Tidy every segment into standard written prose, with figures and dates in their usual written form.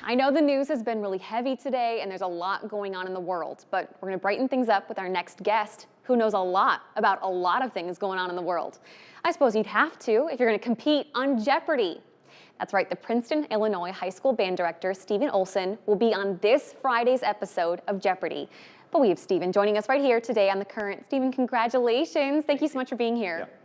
I know the news has been really heavy today and there's a lot going on in the world, but we're gonna brighten things up with our next guest who knows a lot about a lot of things going on in the world. I suppose you'd have to if you're gonna compete on Jeopardy! That's right, the Princeton, Illinois High School band director, Stephen Olson, will be on this Friday's episode of Jeopardy! But we have Stephen joining us right here today on The Current. Stephen, congratulations. Thank you so much for being here. Yeah.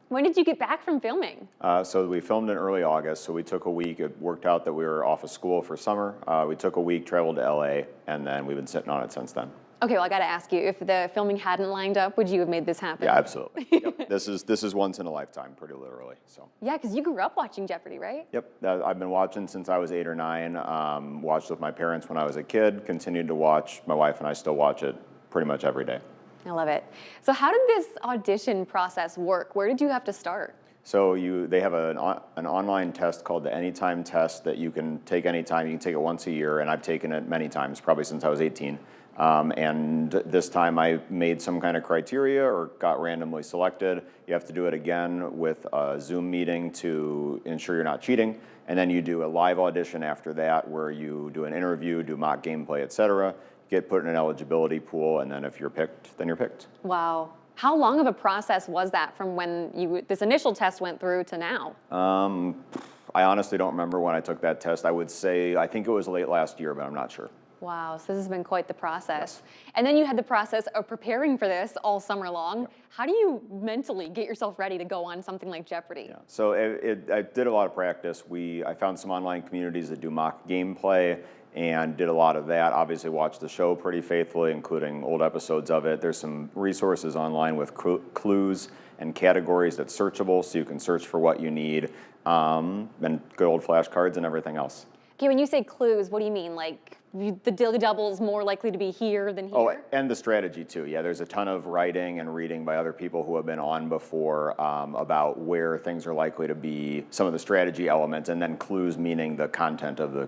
When did you get back from filming? So we filmed in early August, so we took a week. It worked out that we were off of school for summer. We took a week, traveled to LA, and then we've been sitting on it since then. Okay, well, I gotta ask you, if the filming hadn't lined up, would you have made this happen? Yeah, absolutely. Yep. This is once in a lifetime, pretty literally. So. Yeah, because you grew up watching Jeopardy, right? Yep, I've been watching since I was 8 or 9. Watched with my parents when I was a kid, continued to watch. My wife and I still watch it pretty much every day. I love it. So how did this audition process work? Where did you have to start? So they have an online test called the Anytime test that you can take anytime. You can take it once a year, and I've taken it many times, probably since I was 18. And this time I made some kind of criteria or got randomly selected. You have to do it again with a Zoom meeting to ensure you're not cheating. And then you do a live audition after that where you do an interview, do mock gameplay, etc. Get put in an eligibility pool, and then if you're picked, then you're picked. Wow. How long of a process was that from when this initial test went through to now? I honestly don't remember when I took that test. I think it was late last year, but I'm not sure. Wow, so this has been quite the process. Yes. And then you had the process of preparing for this all summer long. Yep. How do you mentally get yourself ready to go on something like Jeopardy! Yeah. So I did a lot of practice. I found some online communities that do mock gameplay and did a lot of that. Obviously watched the show pretty faithfully, including old episodes of it. There's some resources online with clues and categories that's searchable, so you can search for what you need, and good old flashcards and everything else. Okay, when you say clues, what do you mean? Like the Dilly Double is more likely to be here than here? Oh, and the strategy too. Yeah, there's a ton of writing and reading by other people who have been on before about where things are likely to be, some of the strategy elements, and then clues meaning the content of the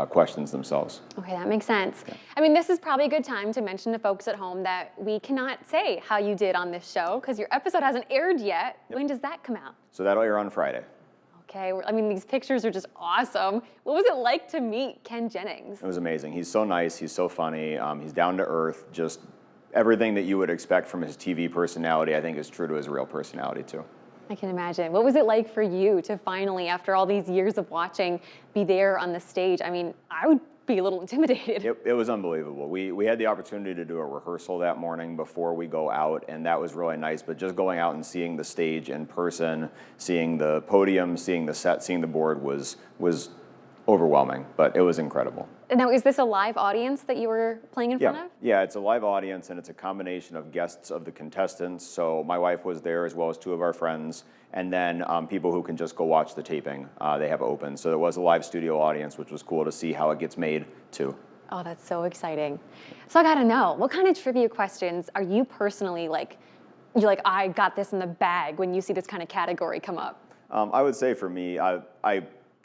questions themselves. Okay, that makes sense. Yeah. I mean, this is probably a good time to mention to folks at home that we cannot say how you did on this show because your episode hasn't aired yet. Yep. When does that come out? So that'll air on Friday. Okay, I mean, these pictures are just awesome. What was it like to meet Ken Jennings? It was amazing. He's so nice. He's so funny. He's down to earth. Just everything that you would expect from his TV personality, I think, is true to his real personality too. I can imagine. What was it like for you to finally, after all these years of watching, be there on the stage? I mean, I would be a little intimidated. It was unbelievable. We had the opportunity to do a rehearsal that morning before we go out, and that was really nice. But just going out and seeing the stage in person, seeing the podium, seeing the set, seeing the board was overwhelming, but it was incredible. Now, is this a live audience that you were playing in front of? Yeah, it's a live audience, and it's a combination of guests of the contestants. So my wife was there, as well as 2 of our friends, and then people who can just go watch the taping. They have open. So there was a live studio audience, which was cool to see how it gets made, too. Oh, that's so exciting. So I gotta know, what kind of trivia questions are you personally like, you're like, I got this in the bag when you see this kind of category come up? I would say for me,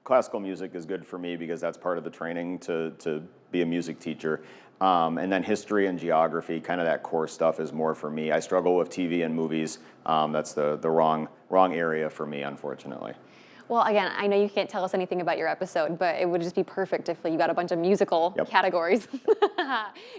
classical music is good for me because that's part of the training to be a music teacher. And then history and geography, kind of that core stuff is more for me. I struggle with TV and movies. That's the wrong area for me, unfortunately. Well, again, I know you can't tell us anything about your episode, but it would just be perfect if you got a bunch of musical categories.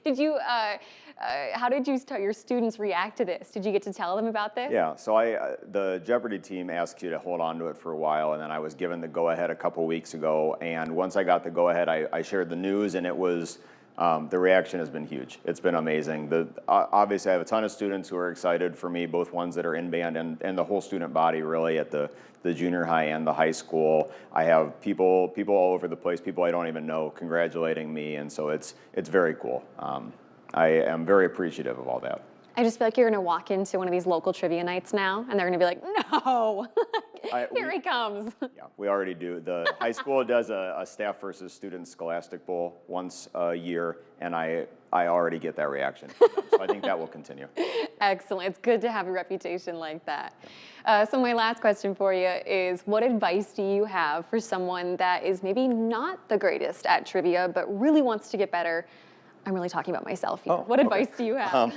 Did you, how did your students react to this? Did you get to tell them about this? Yeah, so the Jeopardy team asks you to hold on to it for a while, and then I was given the go-ahead a couple weeks ago, and once I got the go-ahead, I shared the news, and it was, the reaction has been huge. It's been amazing. Obviously, I have a ton of students who are excited for me, both ones that are in band and the whole student body, really, at the junior high and the high school. I have people all over the place, people I don't even know, congratulating me, and so it's very cool. I am very appreciative of all that. I just feel like you're gonna walk into one of these local trivia nights now, and they're gonna be like, no, here he comes. Yeah, we already do. The high school does a staff versus student scholastic bowl once a year, and I already get that reaction from them, so I think that will continue. Excellent. It's good to have a reputation like that. So my last question for you is, what advice do you have for someone that is maybe not the greatest at trivia, but really wants to get better? I'm really talking about myself here. What advice do you have?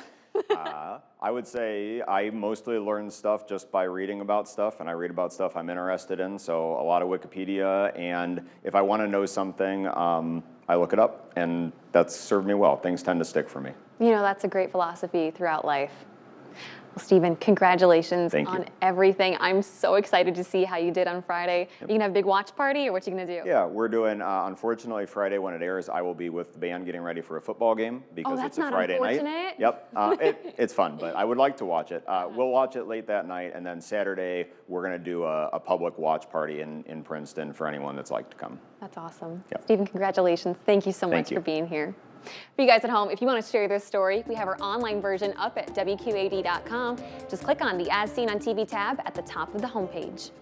I would say I mostly learn stuff just by reading about stuff, and I read about stuff I'm interested in, so a lot of Wikipedia, and if I want to know something, I look it up, and that's served me well. Things tend to stick for me. You know, that's a great philosophy throughout life. Well, Stephen, congratulations on everything. I'm so excited to see how you did on Friday. Yep. You gonna have a big watch party, or what you gonna do? Yeah, we're doing, unfortunately, Friday when it airs, I will be with the band getting ready for a football game because it's a Friday night. Yep, it's fun, but I would like to watch it. We'll watch it late that night, and then Saturday, we're gonna do a public watch party in Princeton for anyone that's like to come. That's awesome. Yep. Stephen, congratulations. Thank you so much for being here. For you guys at home, if you want to share this story, we have our online version up at WQAD.com. Just click on the As Seen on TV tab at the top of the homepage.